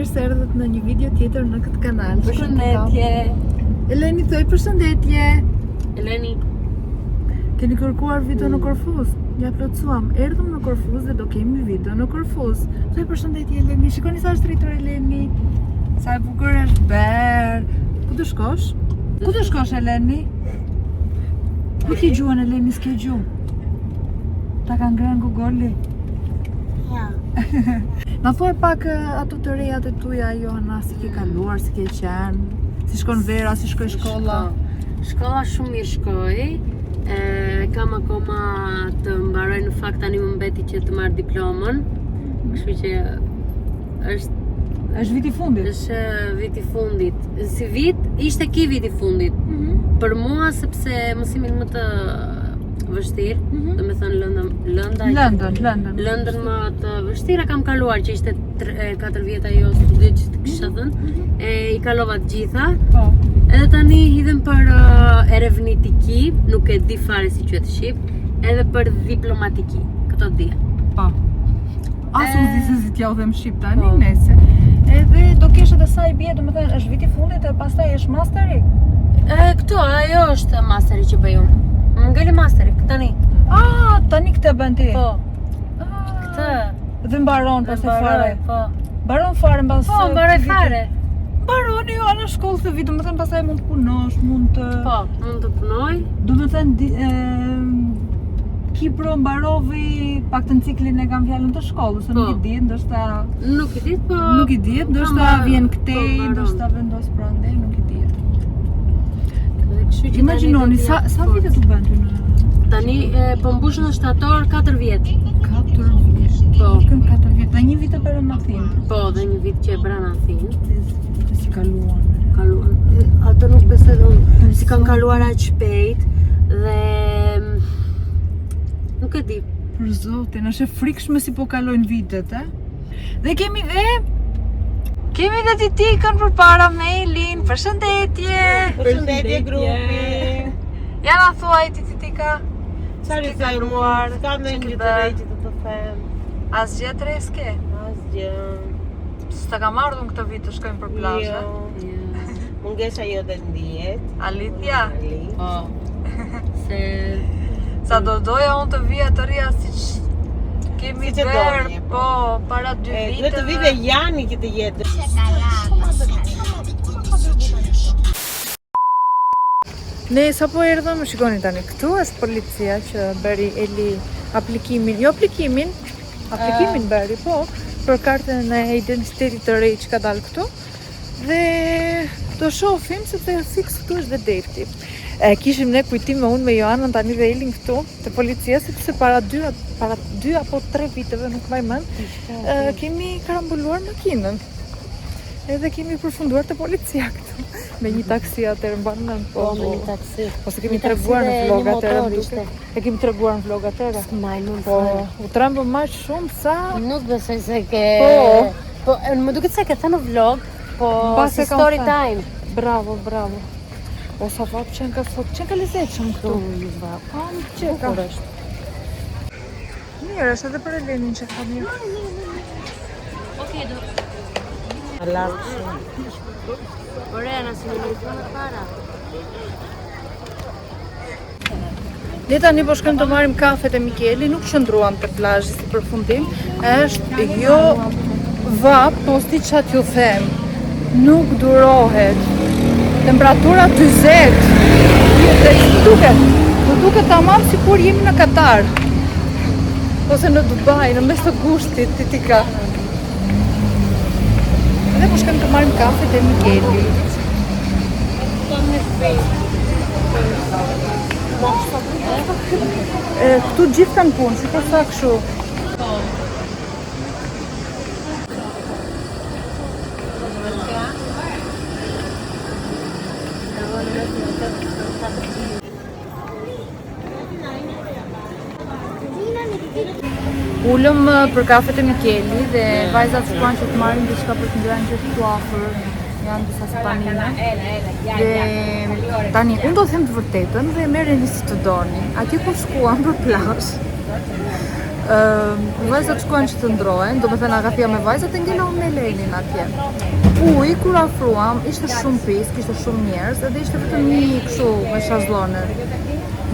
mirë se erdhët në një video tjetër në këtë kanal. Përshëndetje. Eleni thoj përshëndetje. Eleni. Keni kërkuar video në Korfuz? Ja plotësuam. Erdhëm në Korfuz dhe do kemi video në Korfuz. Thoj përshëndetje Eleni. Shikoni sa është rritur Eleni. Sa e bukur është ber. Ku do shkosh? Ku do shkosh Eleni? Ku ki gjuën Eleni, s'ke gjuë? Ta ka ngrënë Google-i? Ja. Na thuaj pak ato të rejat e tuja, Johana, si ke kaluar, si ke qenë, si shkon vera, si shkoj shkolla? Shkolla shumë mirë shkoj. Kam akoma të mbaroj, në fakt tani më mbeti që të marr diplomën. Kështu që është viti fundit? Është viti fundit. Si vit, ishte ki viti fundit. Për mua sepse mësimin më të vështirë, do me thënë Lëndën më të vështira kam kaluar, që ishte 4 vjet ajo studi që të kisha thënë, i kalova të gjitha. Edhe tani hidhem për erevnitiki, nuk e di fare si quhet shqip, edhe për diplomatiki, këto dia. Po. Asu di se si t'ja u them shqip tani, nese. Edhe do kesh edhe sa i bie, do me thënë, është viti fundit e pastaj është masteri? Këto, ajo është masteri që bëj unë. Ngali masteri, tani. Tani këtë bën ti? Po. Këtë. Dhe mbaron pas e fare? Po. Mbaron fare mbas... Po, mbaroj fare. Mbaroni jo në shkollë të vit, do me thënë pastaj mund të punosh, mund të... Po, mund të punoj. Do me thënë, Kipro mbarovi pak të në ciklin e kam fjallën të shkollës, se nuk i dit, ndoshta... Nuk i dit, po... Nuk i dit, ndoshta vjen këtej, ndoshta vendos prandej, nuk i dit. Imagjinoni, sa vite të bën ty në... Tani, po mbush në shtator 4 vjet. 4 vjet? Po. Këm 4 vjet, dhe një vit e bërë në Athinë? Po, dhe një vit që e bëra në Athinë. Si kaluan? Ato nuk besoj dhe unë, si kam kaluar aq shpejt, dhe... Nuk e di. Për zotin, është e frikshme si po kalojnë vitet, e? Dhe kemi dhe Titikën për para mailin, përshëndetje! Përshëndetje grupi! Ja na thuaj ti Titika. Sa i thajruar, s'kam dhe një të regjit të them. Asgjë të reske? Asgjë. S'ta kam ardhur këtë vit të shkojmë për plazhe? Mungesha jo dhe ndihet. Alitja? Po. Se... Sa do doja unë të vija të rria siç kemi bërë, po, para 2 viteve. Duhet të vite janë këtë jetë. Ne sa po erdhëm, shikoni tani, këtu është policia që bëri Eli aplikimin bëri, po, për kartën e identitetit të re që ka dalë këtu. Dhe do shohim se të fix këtu është dhe deti. Kishim ne kujtime unë me Joanën tani dhe Elin këtu të policia, sepse para 2 apo 3 viteve, nuk mbaj mend, kemi karambuluar makinën. Edhe kemi përfunduar te policia këtu me një taksi atëherë mban mend. Po, me një taksi. Ose kemi treguar në vlog atëherë. E kemi treguar në vlog atëherë. Po, u trembëm më shumë sa... Nuk besoj se ke... Po, më duket se ke thënë në vlog, po si story time. Bravo. O sa vap qenë ka sot, qenë ka lezetshëm këtu. Qeka. Mirë, është edhe për Elenin që ka mirë. Okej, do... Alarmë shumë. Ore, nësi në telefonat para. Ne tani po shkojmë të marrim kafet e Mikeli, nuk qëndruam te plazhi si përfundim. Është jo vap, po sti çat ju them. Nuk durohet. Temperatura 40. Dhe duket tamam sikur jemi në Katar. Ose në Dubai, në mes të gushtit, Titika. Dhe po shkojmë të marrim kafet e Mikeli. Këtu gjithë kanë punë, si po sa kështu. Ullëm për kafet e Mikeli dhe vajzat shkuan që të marrin diçka për të ngrënë që këtu afër. Janë disa spanina. Dhe tani unë do them të vërtetën dhe merreni si të doni. Aty ku shkuam për plazh. Vajzat shkojnë që të ndrohen, do me thënë Agathia me vajzat e ngella unë me Lenin atje. Uj, kur afruam, ishte shumë pisk, ishte shumë njerëz, edhe ishte vetëm një kështu me shazllone.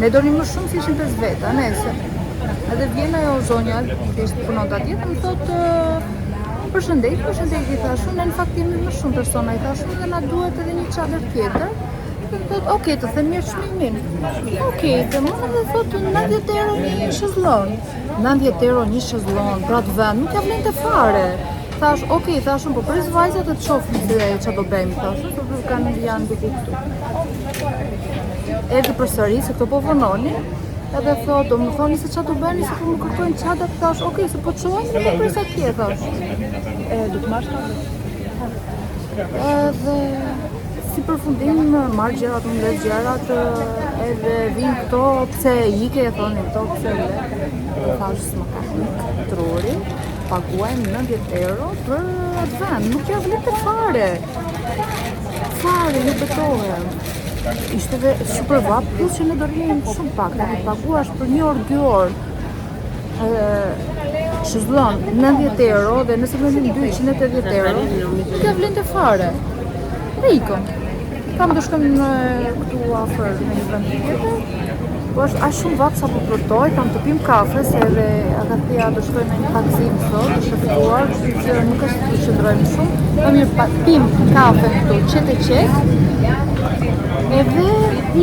Ne donim më shumë si ishin 5 veta, nese. Edhe vjen ajo zonja, që ishte punonte atje, dhe më thotë përshëndetje, i thashun, ne në fakt jemi më shumë persona, i thashun, dhe na duhet edhe një çadër tjetër. Dhe më thotë, okej, të them mirë çmimin. Okej, dhe më dhe thotë 90 euro një shezllon. 90 euro një shezllon, pra të vend, nuk ja vlente fare. Thash, okej, thashun, po pres vajzat e të shohim se ç'a do bëjmë, thashun, sepse kanë janë diku këtu. Erdhi përsëri se këto po vononin. Edhe thotë, do më thoni se ç'a do bëni, se po më kërkojnë çadrat, thash, okej, se po të shohim dhe po pres atje, thash. Do të marrësh çadrat? Edhe si përfundim marr gjërat, më le gjërat, edhe vinë këto, pse ike, e thonin këto, pse le. Thash, s'ma ka ikë truri, paguajmë 90 euro për atë vend, nuk ja vlente fare. Fare, nuk betohem. Ishte dhe super vap, plus që ne do rrim shumë pak, ne paguash për 1 orë, 2 orë. Shëzllon 90 euro dhe nëse vënim 280 euro, nuk ja vlente fare. Dhe ikëm. Kam të shkojmë këtu afër në një vend tjetër. Po është aq shumë vap sa po plotoj, kam të pim kafe, se edhe Agathia do shkojmë në një taksim sot, është shëftuar, kështu që nuk është të qëndrojmë shumë. Po mirë, pim kafe këtu, qet. Edhe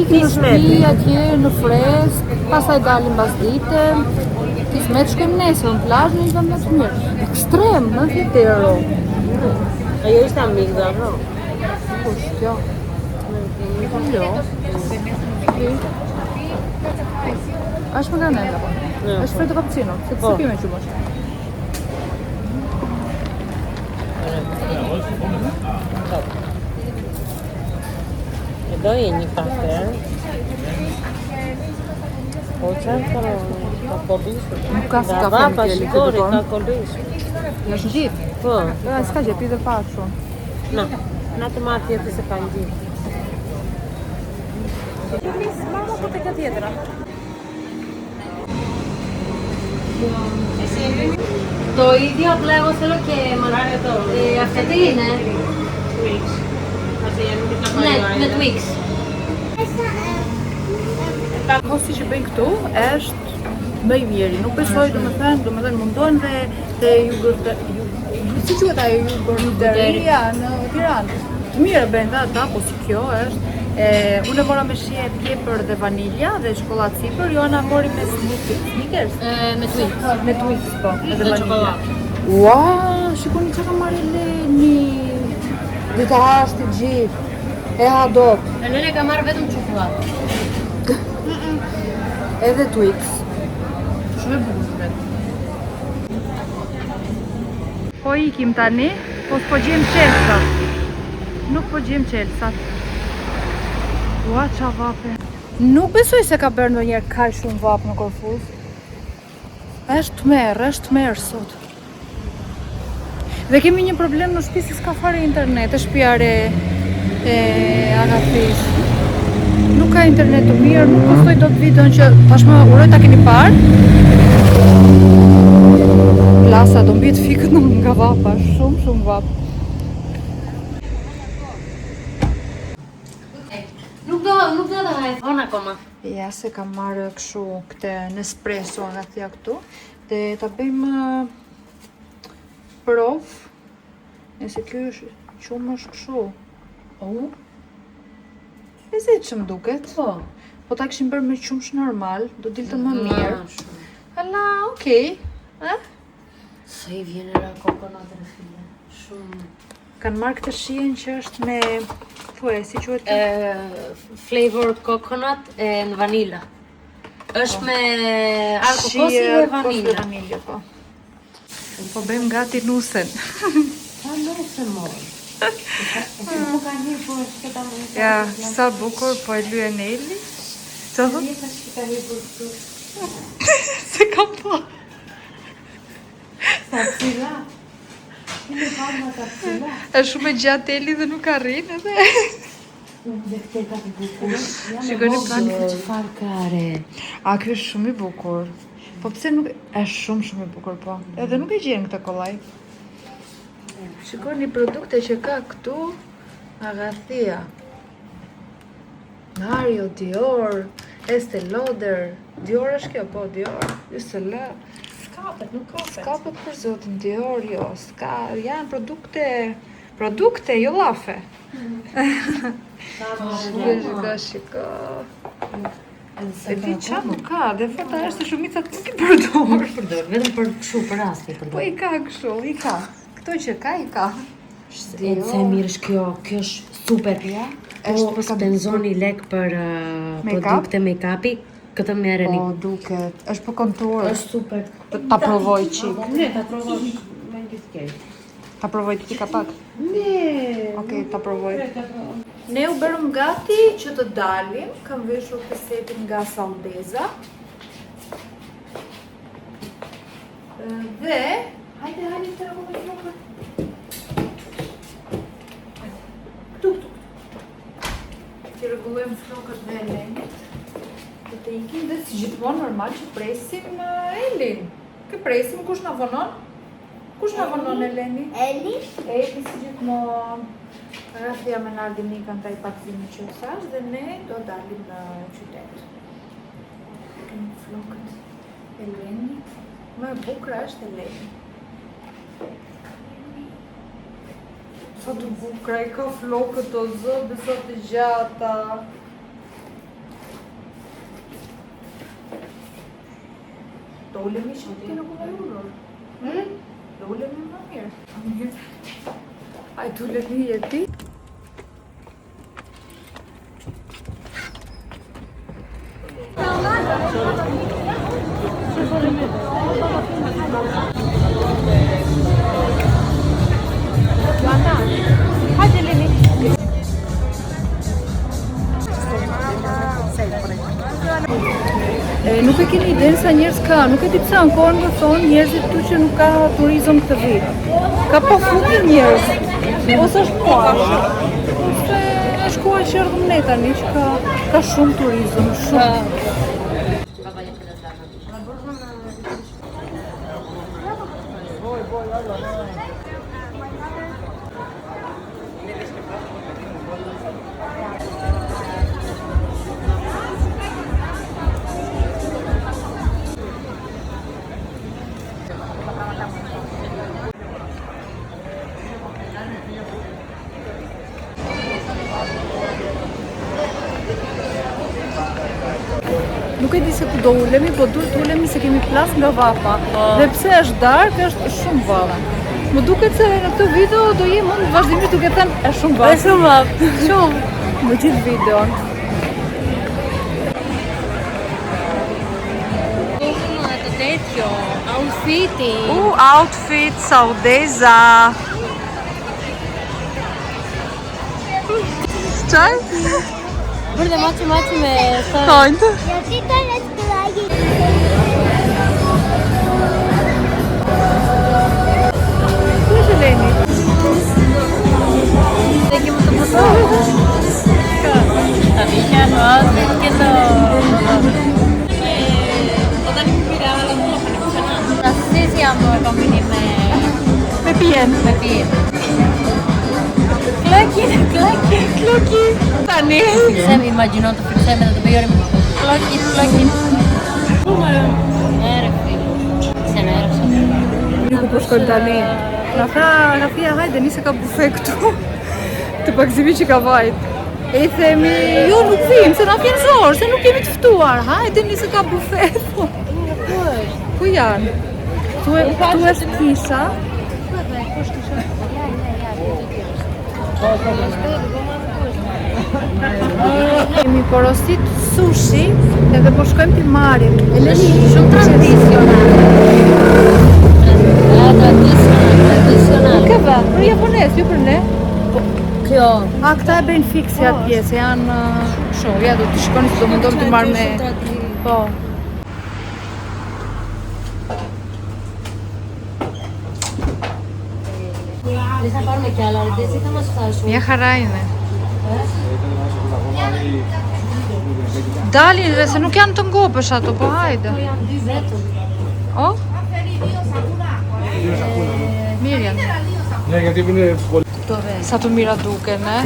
ikim në shtëpi atje në fresk, pastaj dalim pas dite, kismet shkojmë nesër në plazh në një vend më të mirë. Ekstrem, 90 euro. Ajo ishte amigda, no? Kush kjo? Jo. Është më granella po. Është freddo cappuccino, se të pime që mosh. E do je një kafe. Po çfarë ka kodisur? Nuk ka si kafe në tjeli këtë Ka dukon. kodisur. Është gjithë. Po, S'ka gjë, pi dhe pak shumë. na. Na të marrë tjetër se ka gjithë. Mama po tek tjetra. Το ίδιο, απλά εγώ θέλω και αυτή τι είναι. Twix. Ναι, με Twix. Kosti që bëjnë këtu është më i miri. Nuk besoj domethënë mundohen dhe jugurt. Si quhet ajo jugurteria në Tiranë? Të mirë bëjnë ata, po si kjo është. Unë e mora me shije pjepër dhe vanilja dhe çokoladë sipër, Joana mori me Snickers. Με Twix. Me Twix po, edhe Dhe vanilja. çokoladë. Ua, shikoni çka ka marrë Leni. Dhe ta hashti gjithë. E ha dop. Ελένη ka marrë vetëm çokoladë. Edhe Twix. Shumë e bukur. Po ikim tani, po s'po gjem qelsat. Nuk po gjem qelsat. Ua, qa vape. Nuk besoj se ka bërë ndonjëherë kaq shumë vap në Korfuz. Është merë sot. Dhe kemi një problem në shtëpi se s'ka fare internet, është shtëpia e Agathis. Nuk ka internet të mirë, nuk postoj dot videon që tashmë uroj ta keni parë. Klasa do mbi të fikët nga vapa, shumë vap. Nuk do ta hajë. On akoma. Ja se kam marrë kështu këtë Nespresso nga thja këtu dhe ta bëjmë prof. Nëse kjo është qumë është kështu. E se që më duket. Po ta këshim bërë me qumsh normal, do dilte më mirë. Hala, okej. Sa i vjen era kokonat e file. Shumë. Kanë marrë këtë shijen që është me thuaj, si quhet kjo? Flavored coconut and vanilla. Është me alkokosi dhe vanilja. Vanilja, po. Po bëjmë gati nusen. Sa nuse mor. Më ka një po shketa më. Ja, sa bukur po e lye Neli. Që thot? Jeta shketa një për këtu. Se kam po. Sa cila. Në farma sa cila. Është shumë e gjatë Eli dhe nuk arrin edhe. Dhe këtë ka të bukur. Shikoni plani. Çfarë ka re? A, kjo është shumë i bukur. Po pse nuk është shumë e bukur po. Edhe nuk e gjen këtë kollaj. Shikoni produkte që ka këtu. Agathia. Mario, Dior, Estée Lauder. Dior është kjo, po Dior. Jësëllë. Skapet për zotin, Dior, jo. Janë produkte, jo lafe. Shiko. E ti qa nuk ka, dhe fata është shumicat nuk i përdor. Vetëm për kështu, për rast i përdor. Po i ka kështu, i ka. Këto që ka, i ka. E të mirë është kjo është super. Po spenzoni lek për produkte make-upi, këtë merreni. Po duket, është për kontur. Është super. Ta provoj qik. Ne, ta provoj me një skej. Ta provoj ti ka pak? Ne. Okej, ta provoj. Ne u bërëm gati që të dalim, kam veshur pesetin nga Saldeza. Dhe, hajde të rëgojmë flokët. Këtu. Të rëgojmë flokët dhe Elenit. Të ikim dhe si gjithmonë normal që presim Elin. Kë presim, kush na vonon? Kush na vonon Eleni? Eli si gjithmonë. Rafia me Nardin i kanë taj pakzimi që usash dhe ne do dalim në qytet. Kemi flokët Elenit. Më e bukra është Eleni. Sa të bukra i ka flokët o zë, dhe sa të gjata. Do ulemi që ti nuk më urur. Do ulemi më mirë. Ai tu ulemi e ti? Nuk e keni idenë sa njerëz ka, nuk e di pse ankohen më thonë njerëzit këtu që nuk ka turizëm këtë vit. Ka pa fundi njerëz. Ose është koha. Ose është koha që erdhëm ne tani që ka shumë turizëm, shumë. Nuk e di se ku do ulemi, po duhet të ulemi se kemi plas nga vapa. Dhe pse është darkë, është shumë vallë. Më duket se në këtë video do jem unë vazhdimisht duke thënë është shumë vallë. Është shumë vallë. Shumë në gjithë videon. Të tetjo, outfiti. Outfit Saldeza. Çaj? Burada maçı me Hajde. Ja ti to ne sklagi. Ku është Eleni? Peki më të mësoj. Ta vika no, këto. Όταν πήραμε la moto per funzionare. Sì, siamo combini Me pien. me pie. Klaki. Tani. Se mi immagino të fyrseme dhe të bëjorim klaki. Ere, se në ere sot. Nuk po shkojmë tani. Na tha Rafia, hajde nisi ka bufe këtu. Të pakzimi që ka vajt. E i themi, jo nuk vim, se na vjen zor, se nuk kemi të ftuar. Hajde nisi ka bufe. Ku janë? Tu është kisha. Kemi porosit sushi edhe po shkojmë t'i marrim. Eleni shumë tradicionale. Tradicionale. Ke vend, për japones, jo për ne. Kjo. A, këta e bëjnë fiksi atje, se janë shumë. Ja, do të shkoni se do mundon t'i marrë me... Po. Δεν θα πάρουμε κι άλλα, δεν θα μας φτάσουν. Μια χαρά είναι. Dalin dhe se nuk janë të ngopësh ato, po hajde. Po janë 2 vetëm. O? Mirë janë. Sa të mira duken, e?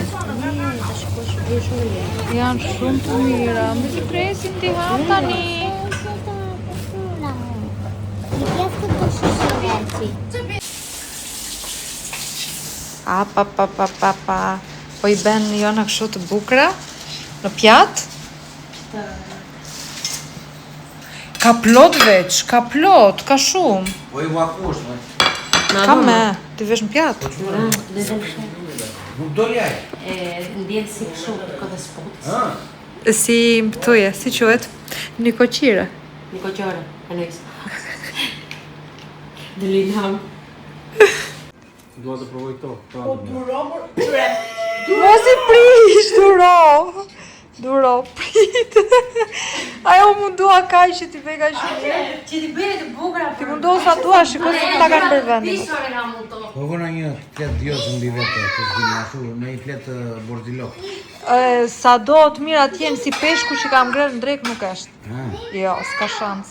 Janë shumë të mira. Me të presim t'i ham tani. Pa. Po i ben jona kështu të bukra në pjatë. Ka plot veç, ka plot, ka shumë. Po i vakush, me. Ka me, ti vesh në pjatë. Nuk do ljaj. Ndjen si kështu këtë spot. Si më thuje, si quhet? Një koqire. Një koqore, e nëjës. Dëllin ham. Dua të provoj këto. Mos i prish, duro, prit. Ajo mundua kaq që ti vega shumë. Që ti bëjë të bukura. Ti mundohu sa dua, shikoj se ta kanë për vendin. Pishore nga mu to. Po vëna një flet djosë mbi vete, të zhvini ashtu, me i flet borzilok. Sa do të mira t'jenë si peshku që kam ngrënë në drek nuk është. Jo, s'ka shans.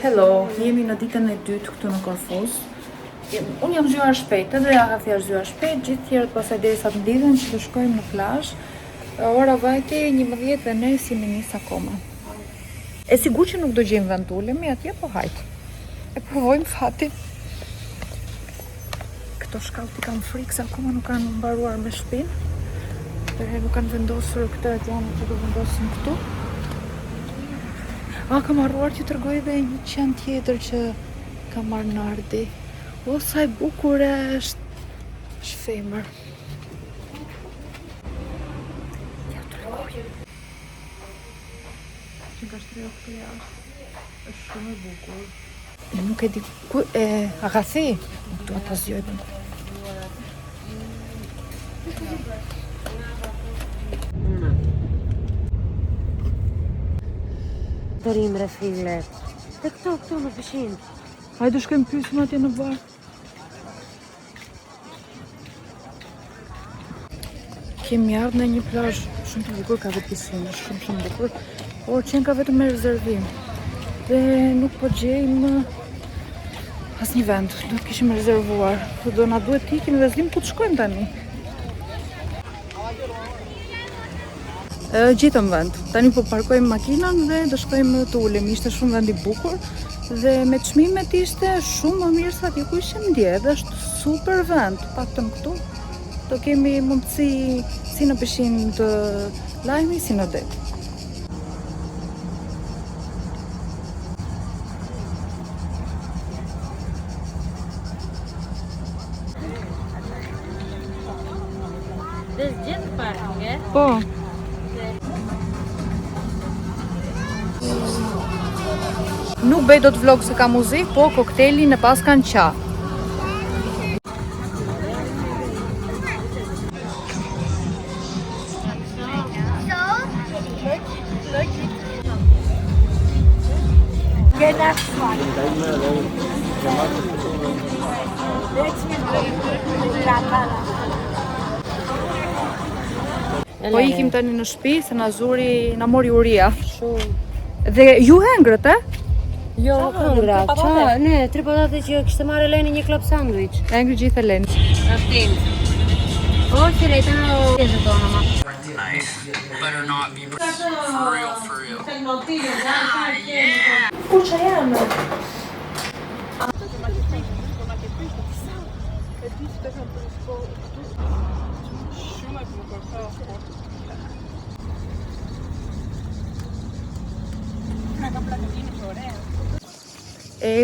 Hello, jemi në ditën e dytë këtu në Korfuz. Unë jam zgjuar shpejt, edhe ja ka thjesht zgjuar shpejt, gjithë tjerët pasaj derisa të ndidhen që të shkojmë në plazh. Ora vajti 11 dhe ne si nis akoma. E sigur që nuk do gjejmë vend ulemi atje, po hajt. E provojmë fatin. Këto shkallë ti kam frikë se akoma nuk kanë mbaruar me shpinë. Nuk kanë vendosur këtë e janë që do vendosin këtu. Kam arruar që tërgoj dhe një qenë tjetër që kam marrë Nardi. O, sa e bukur është femër. Ja tërgoj. Që nga shtreo këtë jashtë. është shumë e bukur. Nuk e di ku a ka the? Nuk dua ta zgjoj. Dorim refile. Te këto në pishinë. Hajde shkojmë pyesim atje në bar. Kemi ardhur në një plazh shumë të bukur, ka vetë pisinë, shumë bukur, por që ka vetëm me rezervim. Dhe nuk po gjejmë asnjë vend. Do të kishim rezervuar. Do na duhet të ikim dhe zlim ku të shkojmë tani. Gjetëm vend. Tani po parkojmë makinën dhe do shkojmë të ulemi. Ishte shumë vend i bukur dhe me çmimet ishte shumë më mirë se atje ku ishim ndje. Dhe është super vend. Paktën këtu do kemi mundësi si në peshin të lajmi, si në det. There's jet parking, eh? Po. Nuk bëj do të vlog se ka muzik, po koktelin e pas kanë qa. Po ikim tani në shtëpi se na mori uria. Shumë. Dhe ju hengrët, e? Jo, këngra. Qa, ne, 3 patate që kishte marrë Eleni një klop sandwich. Hengri gjithë Eleni. Ashtim. O, që rejta në tjesë tonë, ma. Nice. Better not be for real, for real. Ku që janë?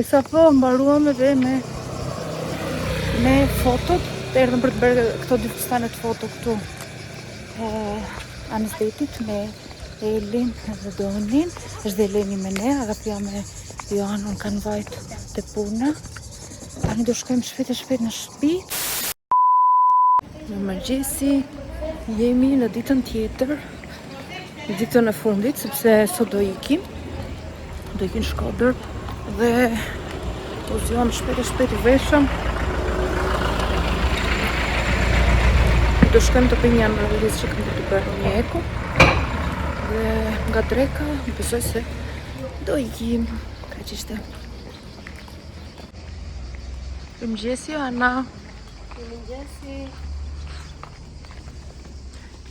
Sa po mbaruam edhe me fotot, erdhëm për të bërë këto dy fustanet foto këtu anestetit me Elin dhe Donin, është dhe Eleni me ne, Agapia me Joanon kanë vajt të puna. Tani do shkojmë shpejt e shpejt në shtëpi. Në mëngjesi jemi në ditën tjetër, ditën e fundit, sepse sot do ikim. Do ikim në Shkodër dhe po zgjohem shpejt e shpejt u veshëm. Do shkojmë të pinjam në rrugës që këmë të bërë një eko. Dhe nga dreka, besoj se do ikim. Ka që ishte. Mirëmëngjesi, Ana. Mirëmëngjesi.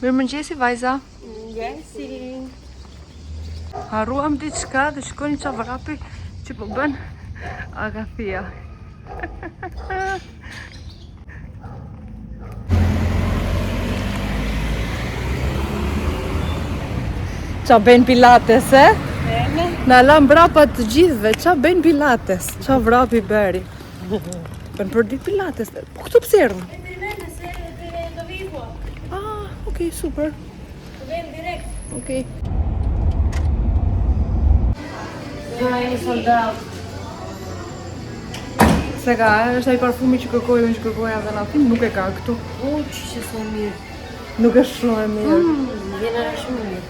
Mirëmëngjesi, vajza. Mirëmëngjesi. Harruam diçka dhe shikoni qa vrapi që po bën Agathia. Qa bën pilates, e? Na lam brapa të gjithve, qa bën pilates? Qa vrapi beri? Bën për ditë pilates, po këtu pse erdhën? Ah, okej, super. Vem direkt. Okej. Ai soldat. Se ka, është ai parfumi që kërkoja dhe na thim, nuk e ka këtu. Që sa mirë. Nuk është shumë e mirë. Vjen shumë mirë.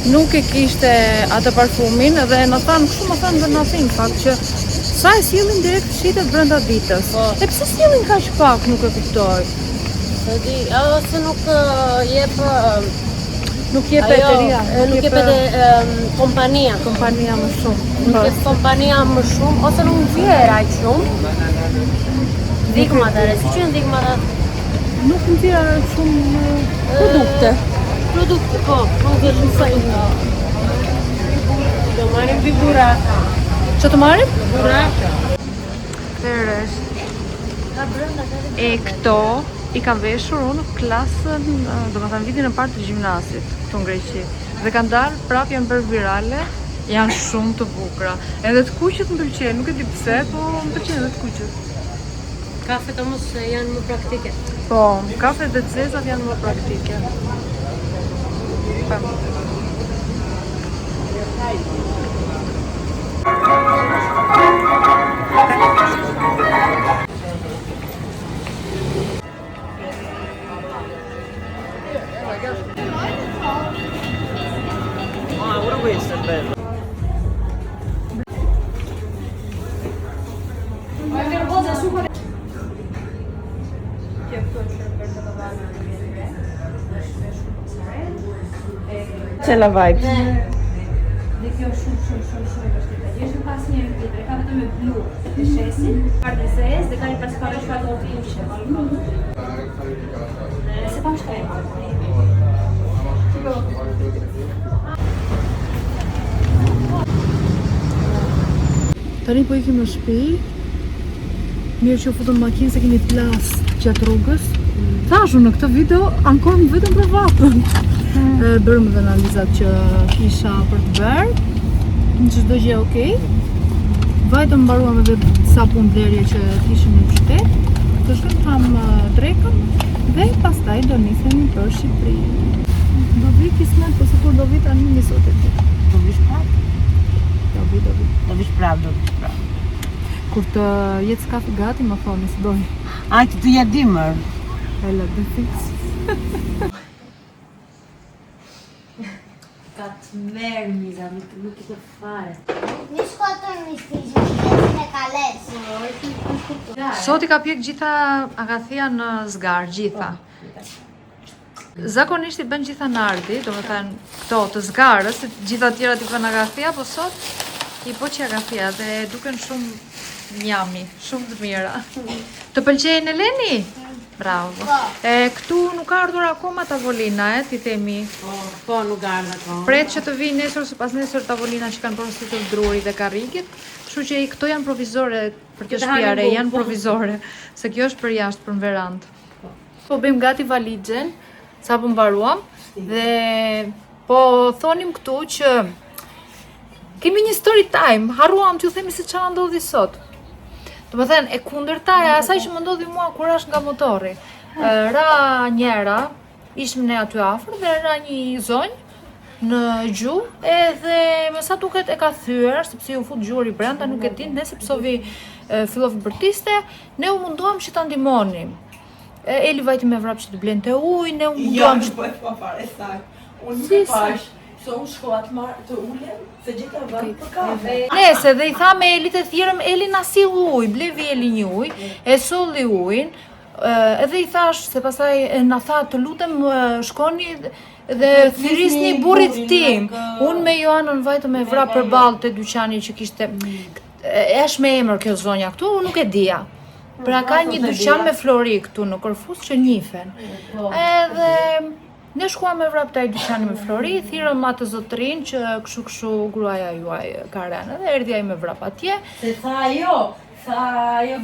Nuk e kishte atë parfumin dhe na thanë kështu, më thanë dhe na thim fakt që sa e sillin direkt shitet brenda ditës. E pse sillin kaq pak, nuk e kuptoj. Se di, ose nuk jep Nuk jep eteria, nuk jep kompania. kompania më shumë. Nuk jep kompania më shumë, ose nuk nxjerr aq shumë. Dikmat e si që dikmat Nuk më tira shumë produkte. produkte, po, nuk e shumë sajnë. Do marrim bibura. Që të marim? Bibura. Këresh. E këto i kam veshur unë klasën, do më thënë vitin e parë të gjimnasit, këtu në Greqi. Dhe kanë dalë, prap janë bërë virale, janë shumë të bukura. Edhe të kuqet më pëlqejnë, nuk e di pse, po më pëlqejnë edhe të kuqet. Kafet mos janë më praktike. Po, kafet dhe zezat janë më praktike. Questo è bello. C'è la vibe. Dhe kjo shumë e vështirë. Është pas një tjetër, ka vetëm me blu të shesin, kartë zezë dhe ka një pas shpatullë të imshë. Se pa shkremë. Tani po ikim në shtëpi. Mirë që u futëm makinë se kemi plas gjatë rrugës. Thashu në këtë video ankon vetëm për vapën. Bërëm dhe analizat që kisha për të bërë. Në çdo gjë okej. Vajtëm mbaruam edhe sa punë dlerje që kishim në qytet. Do shkojmë tam drekën dhe pastaj do nisemi për Shqipëri. Do vi kismet, po sikur do vi tani një sot e ti. Do vish prap? Do vi. Do vish prap. Kur të jetë kafe gati, më thoni se doj. A, që të ja dimër. Ela, dhe fix. Ka të merë miza, nuk i të fare. Një shkotër një shtishë, e kales. Sot i ka pjek gjitha Agathia në zgar, gjitha. Zakonisht i bën gjitha Nardi, do më thënë këto të zgarës, se gjitha tjera t'i bën Agathia, po sot i po që Agathia dhe duken shumë njami, shumë të mira. Të pëlqejnë Eleni? Bravo. Këtu nuk ka ardhur akoma tavolina, ti themi. Po, nuk ardhë akoma. Pret që të vi nesër, se pas nesër tavolina që kanë porositur drurit dhe karrikit. Kështu që këto janë provizore për kjo shtëpi re, janë provizore, se kjo është për jashtë, për në verandë. Po bëjmë gati valixhen, sa po mbaruam dhe po thonim këtu që kemi një story time, harruam t'ju themi se çfarë ndodhi sot. Do më thënë, e kundërtaja asaj që më ndodhi mua kur ashtë nga motori. Ra njera, ishim ne aty afër dhe ra një zonjë në gjuhë edhe me sa duket e ka thyer, sepse ju fut gjuri brenda, nuk e din, nëse psovi fillovi bërtiste, ne u munduam që ta ndihmonim. Eli vajti me vrap që të blente ujë, ne u munduam që... bëhet pa fare sakt. Unë nuk Si, e pash. Se unë shkova të marrë të ulem, se gjitha vend për kafe. Nese, dhe i tha me Eli të thjerëm, Eli na sill ujë, blevi Eli një ujë, e solli ujin, edhe i thash, se pastaj na tha të lutem shkoni dhe thirrisni burrit tim. Unë me Joanën vajtëm me vrap përballë te dyqani që kishte është me emër kjo zonja këtu, unë nuk e dija. Pra ka një dyqan me flori këtu në Korfuz që njihen. Edhe ne shkuam me vrap taj dyqani me flori, thirrëm atë zotrin që kështu gruaja juaj ka rënë, dhe erdhi ai me vrap atje. Se tha ajo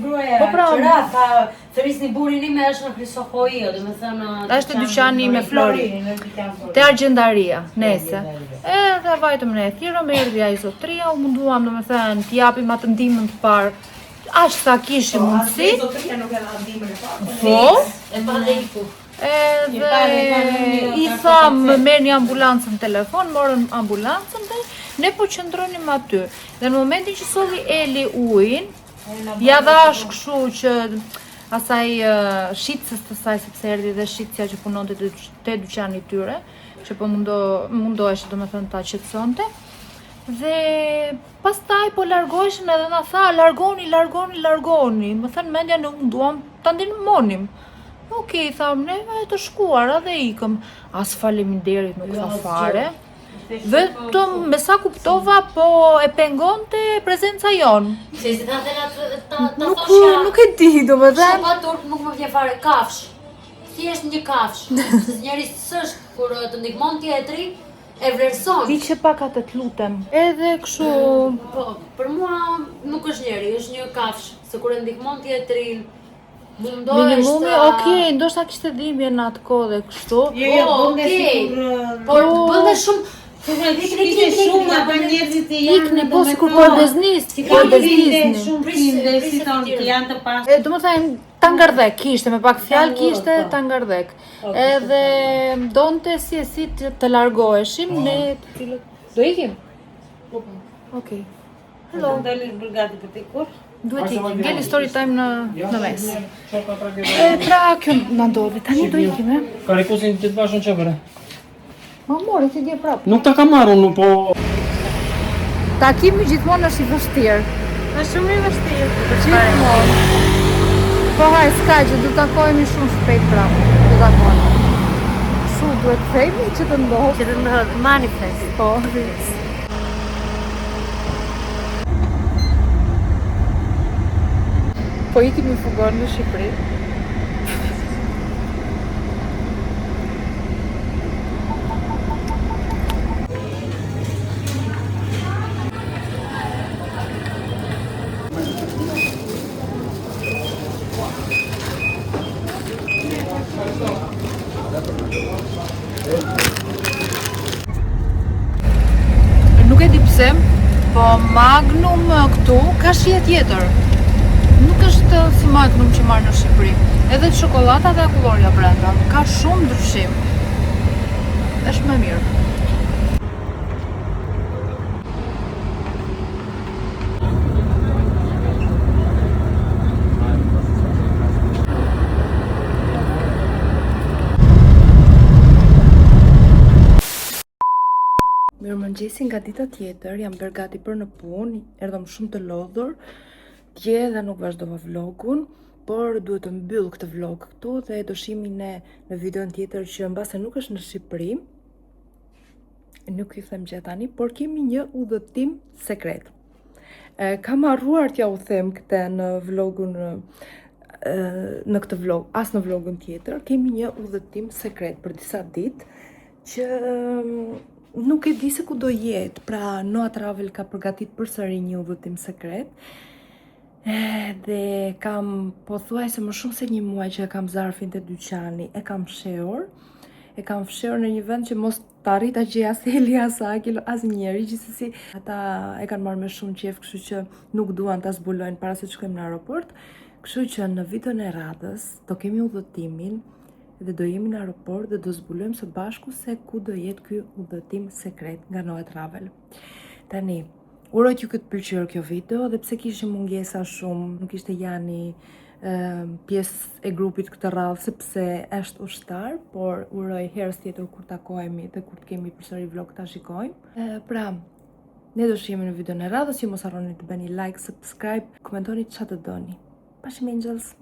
gruaja, Po pra, qëra, tha, thërisni burin ime është në Krisohoi, do me thënë... Është dyqani me flori, te Argjendaria, nese. Edhe vajtëm ne thirrëm, erdhi ai zotria, u munduam do me thënë t'i japim atë ndihmën të parë, aq sa kishim mundësi. Zotëria nuk e dha ndihmën e parë. Po, E pa dhe iku. edhe i tham merrni ambulancën në telefon, morën ambulancën dhe ne po qëndronim aty. Dhe në momentin që solli Eli ujin, ja dhash kështu që asaj shitës të saj, sepse erdhi dhe shitësja që punonte te dyqani i tyre, që po mundohej domethënë ta qetësonte. Dhe pastaj po largoheshin edhe na tha largoni. Më thënë mendja ne munduam ta ndihmonim. Okej, tham ne të shkuara dhe ikëm. As faleminderit nuk tha fare. Vetëm me sa kuptova po e pengonte prezenca jon. Se si ta thëna Nuk e di, domethënë. Shapa turp nuk më vjen fare kafsh. Thjesht një kafsh. Se njeri s'është kur të ndihmon tjetri, e vlerëson. Di që pak atë të lutem. Edhe kështu. Po, për mua nuk është njeri, është një kafsh. Se kur e ndihmon tjetrin, Minimumi, okej, ndoshta kishte dhimbje në atë kohë dhe kështu. Jo, bënde okej. sikur... Por bënde shumë... Ishte shumë ata njerëzit që janë... Ikne po sikur por beznis, Shumë prinde, si thonë, që janë të pas... Domethënë tangardhek kishte, me pak fjalë kishte tangardhek. Edhe donte si të largoheshim ne të cilët do ikim. Okej. Hello. Ndalin brigati për të kur? Duhet ikim. Ngeli story time në mes. Pra kjo na ndodhi. Tani do ikim, Karikusin të të bashën që vëre? Ma mori ti dje prap. Nuk ta ka marrë unë, po... Takimi gjithmonë është i vështirë. Është shumë i vështirë. Gjithmonë. Po haj, s'ka që du takohemi shumë shpejt prap. Du takohemi. Shumë duhet themi që të ndodhë. Që të ndodhë manifest. Po, po ikim i fugon në Shqipëri. Nuk e di pse, po Magnum këtu ka shije tjetër. Nuk është si Magnum që marrë në Shqipëri. Edhe çokolata dhe akullorja brenda. Ka shumë ndryshim. Është më mirë. Mirëmëngjesi nga dita tjetër, jam bërë gati për në punë, erdhëm shumë të lodhur, dje dhe nuk vazhdova vlogun, por duhet të mbyll këtë vlog këtu dhe do shihemi në videon tjetër që mbase nuk është në Shqipëri, nuk ju them gjë tani, por kemi një udhëtim sekret. Kam harruar t'ja u them këtë në vlogun, në këtë vlog, as në vlogun tjetër, kemi një udhëtim sekret për disa ditë që nuk e di se ku do jetë, pra Noa Travel ka përgatit përsëri një udhëtim sekret. Dhe kam pothuajse më shumë se një muaj që e kam zarfin të dyqani, e kam fshehur në një vend që mos të arrit a gjej as Eli as Akil as njeri, gjithsesi ata e kanë marrë me shumë qejf, kështu që nuk duan ta zbulojnë para se të shkojmë në aeroport. Kështu që në videon e radhës do kemi udhëtimin dhe do jemi në aeroport dhe do zbulojmë së bashku se ku do jetë ky udhëtim sekret nga Noe Travel. Tani, uroj t'ju këtë pëlqyer kjo video dhe pse kishim mungesa shumë, nuk ishte Jani pjesë e grupit këtë radhë sepse është ushtar, por uroj herës tjetër kur takohemi dhe kur të kemi përsëri vlog ta shikojmë. Pra, ne do shihemi në videon e radhës, ju mos harroni të bëni like, subscribe, komentoni çfarë të doni. Pashim Angels!